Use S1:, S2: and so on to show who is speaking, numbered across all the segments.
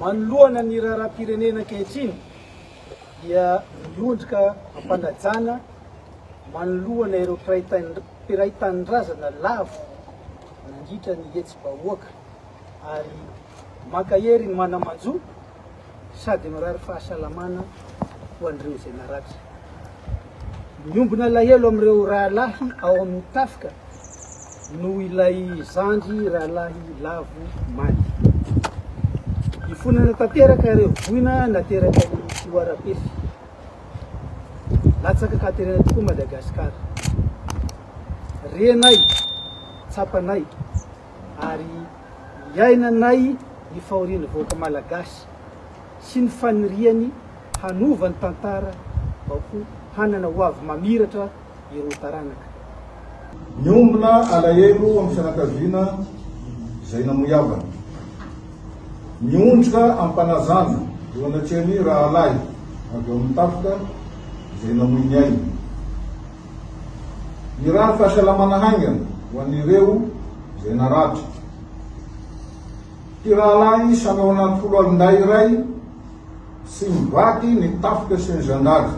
S1: manoloana ny raharam-pirenena ankehitriny dia miondrika ampanajana manoloana ireo mpiray-tanindrazana lavo nandritra ny hetsy-bahoaka ary maka hery ny manamanjo sady mirary fahasalamana ho an'ireo izay naratra. Miombona lahelo amin'ireo rahalahy ao amin'ny tafika no ilay zandry rahalahy lavo maly. Ifonana tanteraka ireo voina nateraka ny Filoara-Pefy. Latsaka katerina tokoa Madagasikara. Renay, tsapanay, ary iainanay ny fahoriana vahoaka malagasy sy ny faniriany hanova ny tantara mba ho hanana ho avy mamiratra ireo taranaka.
S2: Miombona alahelo amin'ny fianakaviana izay namoiavana. Miondrika ampanazana eo anatrehany rahalahy avy eo amin'ny tafika izay namoy ny aina. Mirary fahasalamana haingana ho an'ireo izay naratra. Ty rahalahy samy ao anaty folo alinday iray sy mivaky ny tafika sy ny zandary.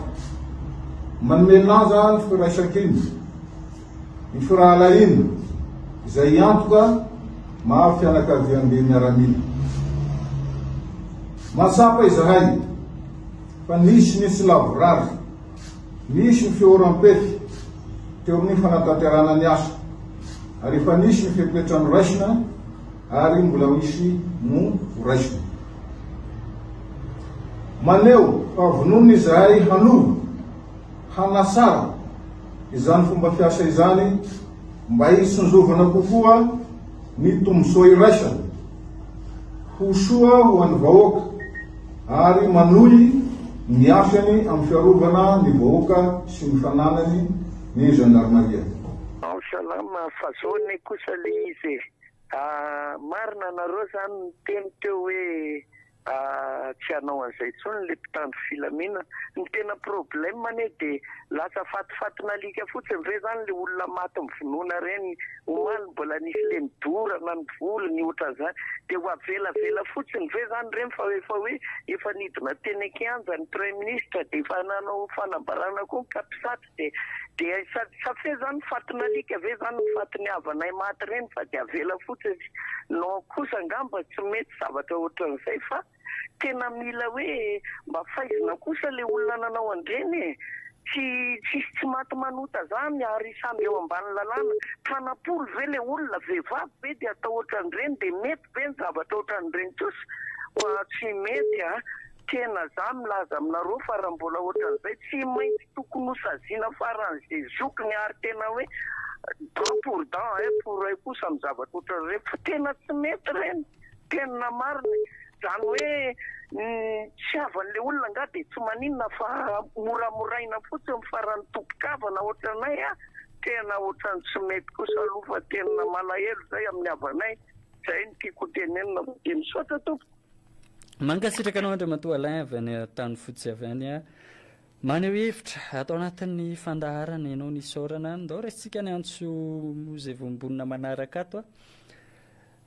S2: Manome lanja ny firaisan-kiny, ny firahalaina izay antoka mahafianakavian'le miaramila. Matsapa izahay fa nisy lavorary, nisy ny fioram-pefy teo amin'ny fanatanterana ny asa, ary fa nisy ny fipetrany raisina ary mbola misy mo raisina. Maneo fa vonoiny izahay hanova hanasara izany fomba fiasa izany mba hisonjovana kokoa ny tombosoa iraisana ho soa ho an'ny vahoaka ary manohy ny afany amin'ny fiarovana ny vahoaka sy ny fananany ny gendarmeria.
S3: Salama fazone kosa le izy marina nareo zany ny teny teo hoe tsy hanao an'izay tsony le mpitandro filamina. Ny tena problème ane de lasa fatifatina alika fotsiny ve zany le olona maty mivonoana reny omaly mbola nisy le midorana ny volony ohatran'izany de ho avelavela fotsiny ve zany reny fa hoe efa nidina teny kianja ny premier ministre de efa nanao fanambarana koa mikapisatra de safe zany fatina alika ve zany fatiny havanay maty reny fa de avela fotsiny. No kosa ngamba tsy mety zavatra ohatran'izay fa tena mila hoe mba faizina kosa le olona nanao andreny tsy maty manota zany ary samby eo ambany lalàna tanapolo ve le olona vehivavy be de atao ohatran'ireny de mety be ny zavatra ohatran'ireny kosa tsy mety tena za milaza aminareo fa raha mbola ohatran'izay tsy maintsy tokony ho saziana faran'izay zokiny ary tena hoe dent pour dent pour kosa amin'ny zavatra ohatran'ireny fa tena tsy mety reny tena marina zany hoe tsy havan'le olona nga de tsy maninona fa moramoraina fotsiny fa raha ny tompokavana ohatranay tena ohatran'ny tsy mety kosa aloha fa tena malahelo zay amin'ny havanay zay ny tiako tenenina de misaotra tompo.
S4: Mankasitraka anao Andriamatoa Alain avy any tany fotsy avy any maneho hevitra atao anatin'ny fandaharana ianao nisaorana ndao resitsika ny antso zay vombonina manaraka ato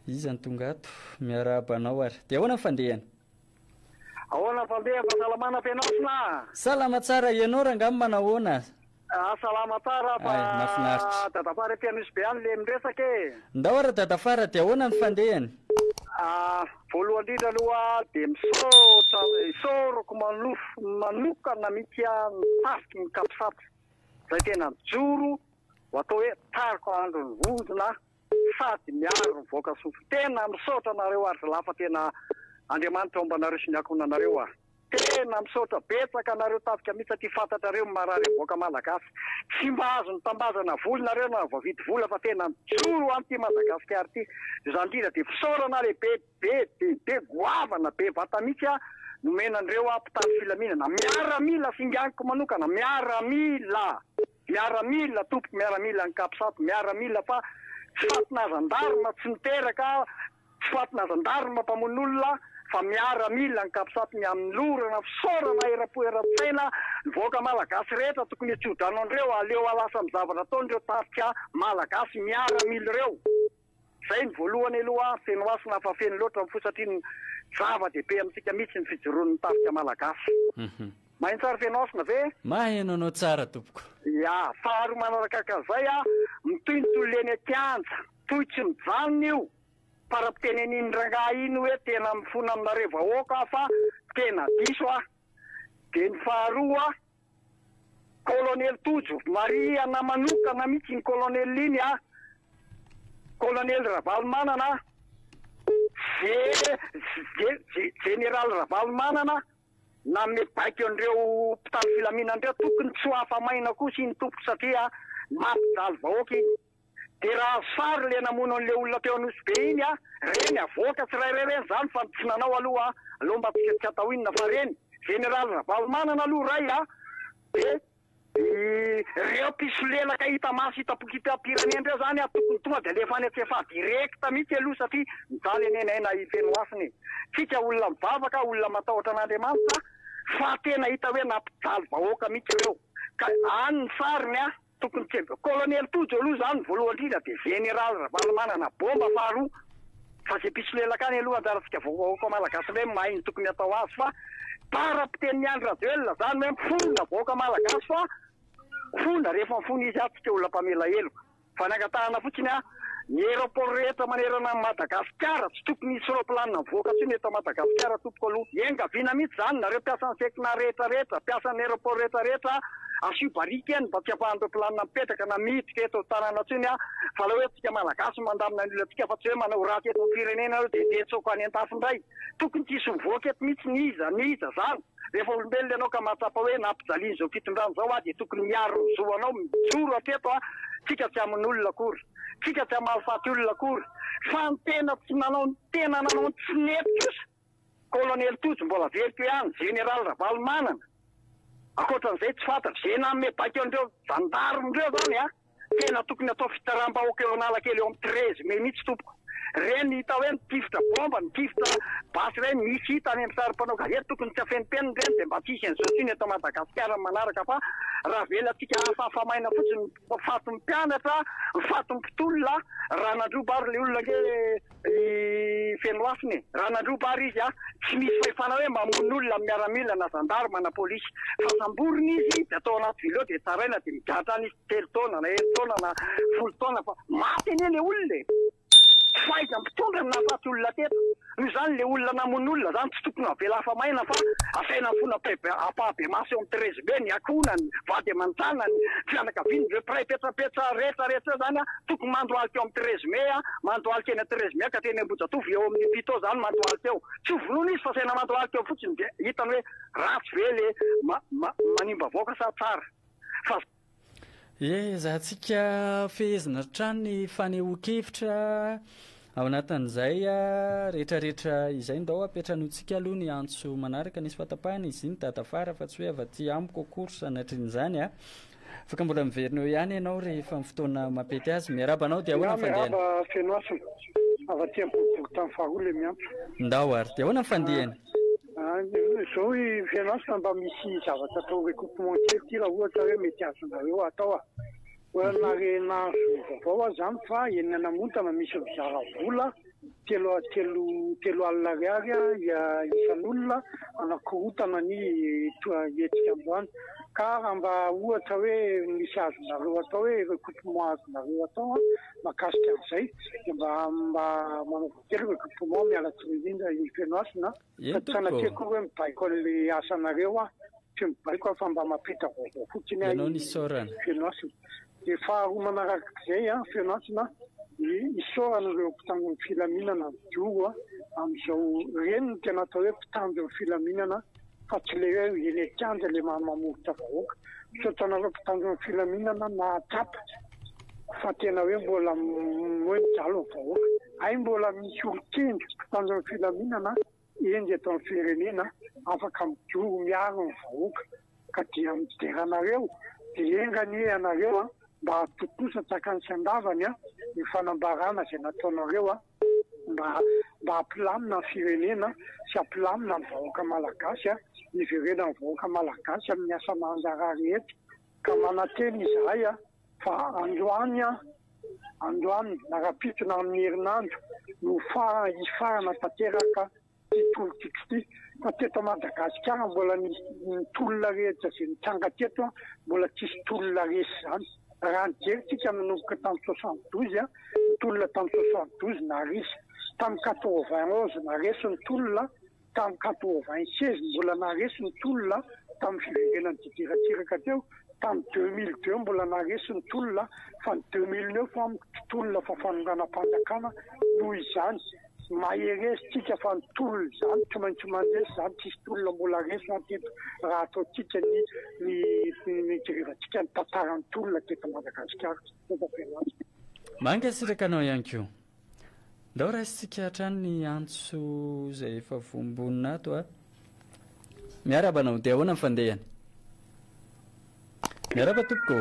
S4: izy ny tonga ato miarabanao ary de ahoana fandehany?
S5: Ahoana fandeha fahasalamana penasina?
S4: Salama tsara ianao rangamy manahoana?
S5: Salama tsara fa dadafara pianisy be any le miresaka
S4: ndao ara dadafara de ahoana ny fandehany?
S5: Voalohany indrindra aloha de misaotra isaorako manokana mihitsy mitafiky ny kapisatra zay tena mijoro ho atao hoe tariko andro ny vodina sady miaro ny voaka sofo. Tena misaotra anareo ary lafa tena Andriamanitra ombanareo sy ny akonanareo tena misaotra betsaka anareo tafika mihitsy aty fantatrareo marary voaka malagasy tsy mba azo ny tambazana volonareo na vavidy vola fa tena mijoro an'ity Madagasikara ty izany indrindra de fisaorana be goavana be vata mihitsy nomenandreo mpitandro filaminana miaramila singaniko manokana miaramila tompoko miaramila ny kapisato miaramila fa tsy fatinazan-darima tsy miteraka tsy fatinazan-darima mpamon'olona fa miaramila ny kapisato ny amin'ny lorana fisaorana erapo-eratsaina ny voaka malagasy rehetra tokony atsiodanandreo aleo alasa amin'ny zavatra ataondreo tarika malagasy miaramila ireo zay ny voalohany aloha feno asina fa feno loatra fo satria ny zava-dehibe amintsika mihitsy ny fijoron'ny tafika malagasy mahiny tsara feno asina ve
S4: maheno anao tsara tompoko
S5: ya faharoa manarakakan'izay a mitoy ny toleny akianja toy tsy mijanona io para-piteneniny rangah iny hoe tena mifona aminareo vahoaka fa tena diso a de ny faharoa kolonely Tojo mariana manokana mihitsy ny kolonely iny a kolonely Ravalomanana général Ravalomanana na mebaiko an'ireo mpitandro filaminan'ireo tokony tsy ho afamaina kosa iny tompoko satria mampijaly vahoaka iny de raha sary le namono an'le olona teo an'Osy iny a reny avoaka tsirairay reny zany fa tsy nanao aloha aloha mba tsy atao inona fa reny général Ravalomanana aloha ray a de reo pisolelaka hita maso hitapokitapireneny reo zany a tokony tonga de alefa any atsefa direkta mihitsy aloha satria mijaly enenaina ifeno asiny tsika olona mivavaka olona matahotra an'Andriamanitra fa tena hita hoe nampijaly vahoaka mihitsy reo ka any ny sariny a tokony tsy kolonely Tojo aloha zany voalohany indrindra de général Ravalomanana bomba faharoa fa ze pisolelaka any aloha anjaratsika vahoaka malagasy hoe mahay ny tokony atao azy fa para-piten'ny Andry Rajoelina zany hoe mifona vahoaka malagasy fa fona rehefa mifona izy atsika olona mpamela heloka fa nangatahana fotsiny a ny aéroport rehetra manerana Madagasikara tsy tokony misy roplanina mivoaka tsiny eto Madagasikara tompoko aloha engaviana mihitsy zany nareo mpiasan'ny sekina rehetrarehetra mpiasan'ny aéroport rehetrarehetra asio barika eny mba tsy afahan'ireo planina mipetraka na miditra eto tanàna tsiny a fa la hoe tsika malagasy mandamina ny olona tsika fa tsy hoe manao ratsy eto amin'ny firenena aloha de detsoko any an-tafindray tokony tsisy mivoaka eto mihitsy ny iza zany rehefa olombelona ianao ka mahatsapa hoe nampijaliany zao fitondrano zao a de tokony miaro zo anao mijoro ateto a tsika tsy amin'ny olona akory tsika tsy amalifaty olona akory fa ny tena tsy nanao ny tena nanao ny tsy nety kosa kolonely Tojo mbola veriko ihany général Ravalomanana akoatran'izay tsy fantatra zay na mebaiko an'ireo zandarindreo zany a tena tokony atao fitaram-bahoaka eo analakely eo amin'ny 13 Mai mihitsy tompoko reny hita hoe nitifitra bomba nitifitra basy reny misy hita any amin'ny sarim-panao gazety tokony tsy afenimpeniny reny de mba tsisy an'izao tsiny eto Madagasikara manaraka fa raha vela tsika afafamaina fotsiny fato ny mpianatra fato ny mpitolona raha nandrobary le olona nge feno afiny raha nandrobary izy a tsy misy fahefana hoe mamono olona miaramila na zandarma na polisy fa samboriny izy de atao anaty vileo de tsaraina de migatra any izy 3 taona na 1 taona na 10 taona fa maty anie le olona faiza mpitondra nafaty olona teto noho zany le olona namono olona zany tsy tokony avela afamaina fa asaina fona apahabe maso eo amin'ny 13 Mai ny akona ny vady aman-tsana ny fianakaviany re pray petrapetra rehetrarehetra zany a tokony mandohalika eo amin'ny 13 Mai a mandohalika eny 13 Mai ka teny Ambohijatovo eo amin'ny 7 zany mandohalika eo tsy ho vonoina izy fa saina mandohalika eo fotsiny de hitany hoe ratsy ve le manimba voaka sa tsara fa
S4: zahantsika fehezina trano ny fanehoan-kevitra ao anatin'izay rehetrarehetra izay ndao apetranotsika aloha ny antso manaraka nisy fatapahana izy iny tatafara fa tsy hoe avaty amiko akory sanatrin'izany a afaka mbola miverina eo ihany ianao rehefa ny fotoana mapety azy miarabanao dia ahoana mifandehany
S5: fenoasina avaty ampovoky tamin'ny faharoa le miampy
S4: ndao ary dia ahoana mifandehany
S5: zao fianasina mba misy zavatra atao recoupement kely ty raha ohatra hoe mety azonareo atao a oanarena vaovao zany fa enina namontana misy mizara vola telo alina ariary isan'olona anakorotana ny etsika amboany ka raha mba ohatra hoe misy azonareo atao hoe recoupement azonareo atao a makasika an'izay de mba manaovakely recoupement mialatsiny indrindra ny fenoasina fa tsanatiako hoe mibaiko an'le asanareo a tsy mibaiko fa mba mampita vaovao fotsiny
S4: anao nisorana
S5: fenoasina de faharoa manarak'izay a fenoasina isorana mpitandro ny filaminana mijoro a am'izao reny no tena atao hoe mpitandro ny filaminana fa tsy le hoe eny akianja le mamoritra vahoaka sotanareo mpitandro ny filaminana na atsapa fa tena hoe mbola hoe mijalo ny vahoaka ay mbola misy olon-kendry mpitandro ny filaminana endy eto amin'ny firenena afaka mijoro miaro ny vahoaka ka dia mideranareo de engany anareo a mba atotosa tsakany sy andavany a ny fanambarana zay nataonareo a mba ampilamina ny firenena sy ampilamina ny vahoaka malagasy a niverena ny vahoaka malagasy amin'ny asa manjara rehetra ka mananteny izahay a fa androany a androany narapitona amin'ny herinandro no farana tanteraka titolotiko ty fa teto Madagasikara mbola misy tolona rehetra zay nitranga teto mbola tsisy tolona resy zany raha nijeritsika manomboka tamin'ny 72 ny tolona tamin'ny 72 naresy tamin'ny 91 naresy ny tolona tamin'ny 96 mbola naresy ny tolona tamin'ny fiverenan'ny didiratsiraka teo tamin'ny 2002 mbola naresy ny tolona fa ny 2009 fa tolona fa fanonganam-panjakana noho izany maheresitsika fa ny tolona zany tsy maintsy mandresy zany tsisy tolona mbola resy mateto raha ataotsika ny jerevantsika ny tantaran'ny tolona teto Madagasikara.
S4: Manga sirakanao ihany koa. Ndao raisitsika hatrany ny antso zay efa vombonina ato a. Miarabanao dia ahoana ny fandehany? Miaraba tompoko.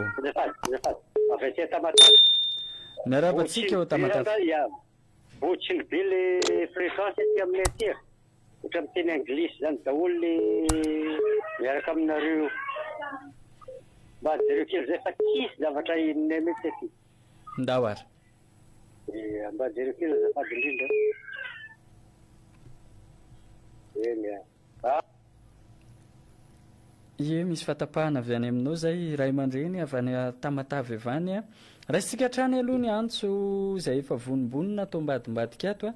S4: Miarabantsika ho Tamatave.
S6: Botsiny be le fréquence aty aminay aty ohatra amin'ny teny anglisy zany daholo le miaraka aminareo mba jereo kely zay fa tsisy zavatra inonay mety aty
S4: ndao ary
S6: mba jereo kely azafady indrindra
S4: ie misy fatapahana avy any aminao zay ray aman-dreny avy any Tamatave avany a raisitsika hatrany aloha ny antso zay efa vonimbonina atao mbadimbadika ato a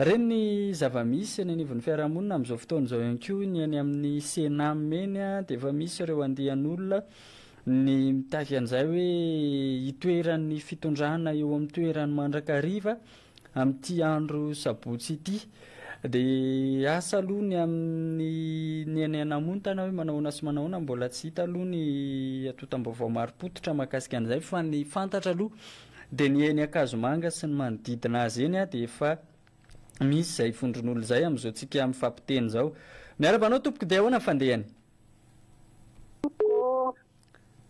S4: reny zava-misy any anivon'ny fiarahamonina amin'izao fotoana zao ihany koa ny any amin'ny Sénat meny a dia efa misy ireo andian'olona ny mitaky an'izay hoe hitoeran'ny fitondrana eo amin'ny toerany mandrakariva amin'ity andro sabotsy ity dia asa aloha ny amin'ny any anamontana hoe manahoana sy manahoana mbola tsy hita aloha ny atotam-baovao maro-pototra mahakasika an'izay fa ny fantatra aloha dia ny eny Akazomanga sy ny manodidina azy eny a dia efa misy izay fondron'olo izay amin'izao tsika mifampiteny zao. Miarabanao tompoko dia ahoana fandehany?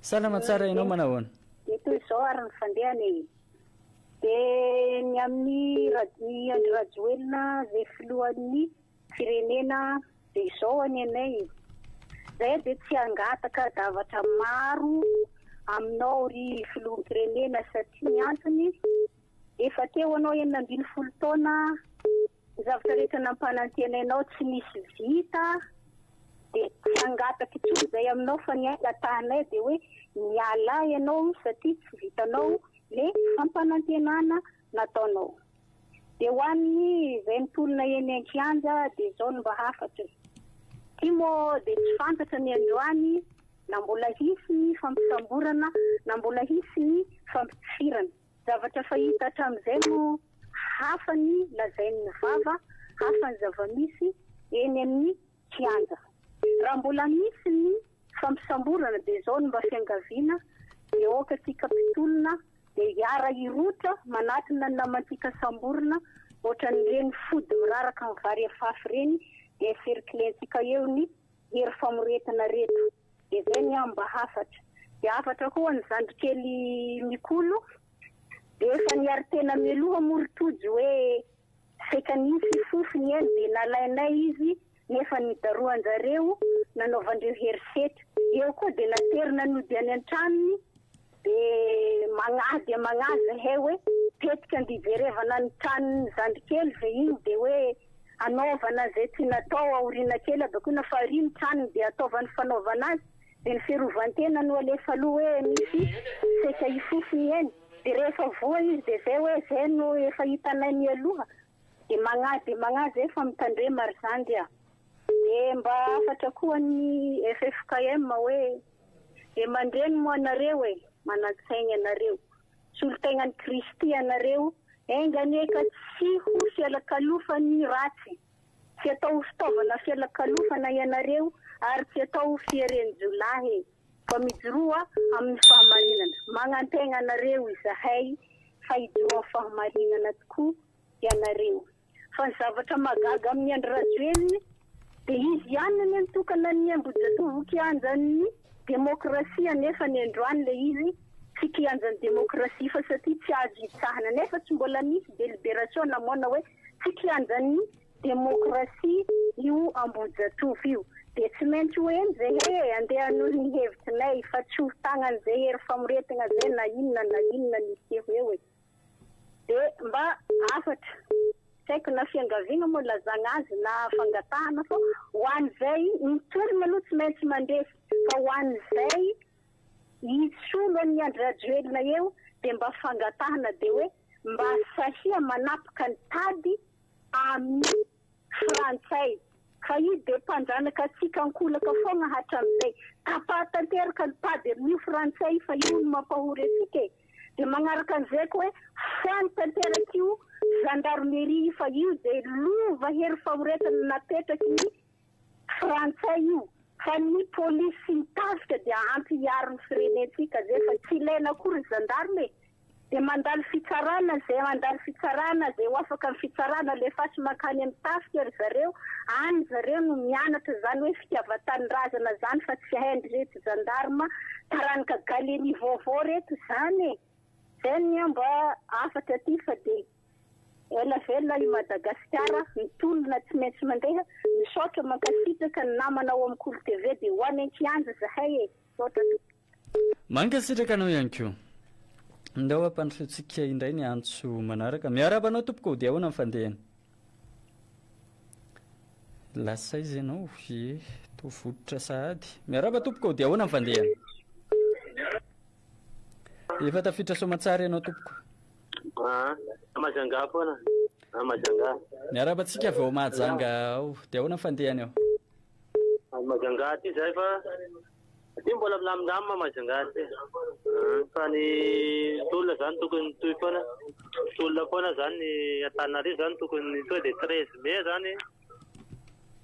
S4: Salama tsara ianao manahoana?
S7: Eto izao ary ny fandehany dia ny amin'ny Andry Rajoelina zay filohan'ny firenena dia izao any anay zay dia tsy hangataka davatra maro aminao ry filohan'ny firenena satria ny antony efa teo anao 40 taona ny zavatra rehetra nampanantena ianao tsy misy vita dia tsy hangataka intsony zay aminao fa ny atahanay dia hoe miala ianao satria tsy vitanao le fampanantenana nataonao dia ho an'ny izay nitolona eny an-kianja dia izao no mba hafatra ty moa dia tsy fantatra ny androany na mbola hisy ny fampisamborana na mbola hisy ny fampitifirana zavatra fahita hatramin'izay no hafa ny lazain'ny vava hafa ny zava-misy eny amin'ny kianja raha mbola misy ny fampisamborana dia izao no mba fiangaviana dia oka tika mpitolona dia hiara irotra manatina ny namantika samborona ohatran'ireny fody miraraka ny vary afafy reny dia cerclentsika eo ny hery famoretana reto dia zay ny mba hafatra dia hafatra koa ny zandrikely mikolo dia efa niary tena mialoha moritojo hoe sekanisy fofony eny dia nalainay izy nefa nidaroanjareo nanaovandreo herisety eo koa dia naterina nody any an-tranony dia magnazy hay hoe tetika andiverevana ny tranony zandrikely ve iny dia hoe anaovana zay tsy natao aoriana kely abako na fariny tranony dia ataovany fanaovana azy dia ny fiarovantena no alefa aloha hoe misy seka ifofony eny dia rehefa voa izy dia zay hoe zay no efa hitanay mialoha dia magnazy efa mitandre marizandy a dia mba afatra koa ny FFKM hoe dia mandreny moa anareo hoe manatsaigny anareo solotegnan'ny Kristy anareo enganeka tsy ho fialakalofa ny ratsy tsy atao fitaovana fialakalofana ianareo ary tsy atao fierenjolahy fa mijoroa amin'ny fahamarinana magnantegna anareo izahay fa hijoroa fahamarinana tokoa ianareo fa ny zavatra magaga amin'ny Andry Rajoelina dia izy ihany ny mitokana ny Ambojatovo kianjan'ny demokrasia nefa ny androany le izy tsy kianjan'ny demokrasia fa satria tsy azo hitsahana nefa tsy mbola misy délibération namoana hoe tsy kianjan'ny demokrasia io Ambojatovo io dia tsy maintsy hoe zay andeha hanolo ny hevitrinay fa tsy ho tagnan'izay hery famoretana zay na inona nisy hoe hoe dia mba afatra tsy haiko na fiangaviana moa lazagna azy na fangatahana fa ho an'izay mitolona aloha tsy maintsy mandresy fa ho an'izay isolo ny andrajoelona eo dia mba fangatahana dia hoe mba sahia manapaka ny tady amin'ny frantsay fa io dia mpanjanaka atsika ankolaka foana hatramin'izay tapatanteraka ny tady amin'io frantsay fa io no mampahory atsika e dia magnaraka an'izay koa hoe fantanteraka io gendarmerie fa io dia lova hery famoretana napetraky ny frantsay io fa ny polisy mitafika dia ampy hiaro ny firenetsika zay fa tsy ilaina akory gendarme dia mandalo fitsarana zay ho afaka ny fitsarana le fasy makany amin'ny tafika ry zareo any zareo no mianatra zany hoe fitiavan-tanyrazana zany fa tsy haindry reto gendarme taranika galeny vaovao reto zany e zay ny mba afatra aty fa dia ela velona i Madagasikara mitolona tsy maintsy mandeha misaotra mankasitraka ny namana ao amin'ny Kolo TV dia ho any an-kianja zahay e saotra
S4: mankasitraka anao ihany koa ndao ampandrosotsika indray ny antso manaraka miarabanao tompoko dia ahoana mifandehana lasa izy ianao ye tovodotra sahady miaraba tompoko dia ahoana mifandehana efa tafiditra somatsara ianao tompoko
S8: Majanga foana. Majanga.
S4: Miarabantsika avy ao Mahajanga ao dia ahoana mifandehana ao
S8: Majanga ty zay fa ty mbola milamindamina Majanga ty fa ny tolona zany tokony toy foana tolona foana zany ny Antananarivo zany tokony tonga dia 13 mai zany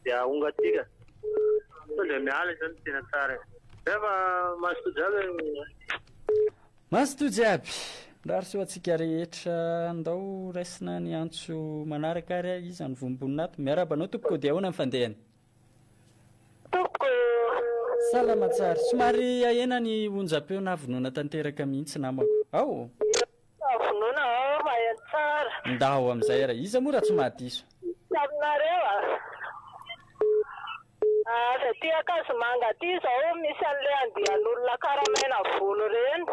S8: dia ongatsika tonga miala zany tena tsara fa
S4: masotojo aby ndary so atsika rehetra ndao raisina ny antso manaraka ary izy any vomboninato miarabanao tompoko dia ahoana mifandehana salama tsara somary ahena ny onjam-peo na vonoana tanteraka mihitsy namako ao
S9: vonoana maheno tsara
S4: ndao amin'izay raha iza moa raha tsy mahadiso
S9: aminareo fa ty Akazomanga ty zao misy an'ilay andian'olona karamaina volo reny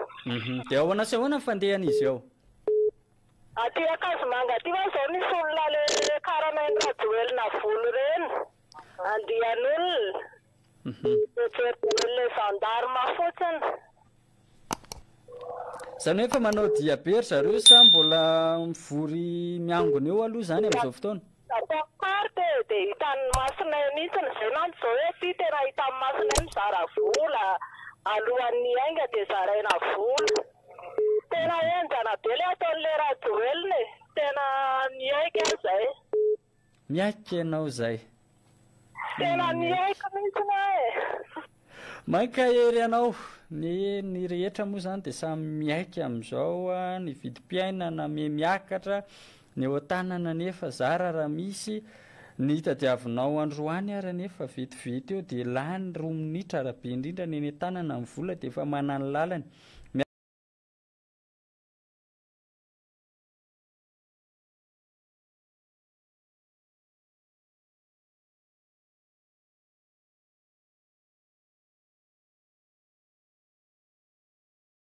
S4: dia ahoana sy ahoana mifandehana izy ao
S9: ty Akazomanga ty fa zao misy olona le karamaina rajoelina volo reny andian'olona le gendarme fotsiny
S4: zany hoe fa manao dia be ry zareo sa mbola mivory miangona eo aloha zany amin'izao fotoana
S9: parte dia hitan'ny masonay mihitsiny zay nanto zao hoe ty tena hitan'ny masonay mizara vola alohan'ny ainga dia zaraina vola tena enjana be le ataon'le rajoelina e tena miaika zay
S4: miaika ianao zay
S9: tena miaika mihitsiny e
S4: mainka hery ianao ny rehetra moa zany dia samy miaika amin'izao ny vidim-piainana miakatra ny eo an-tanana nefa zara raha misy ny tadiavinao androany ary nefa vetivety eo dia lany 2 minitra raha be indrindra ny eny an-tanana amin'ny vola dia efa manana lalany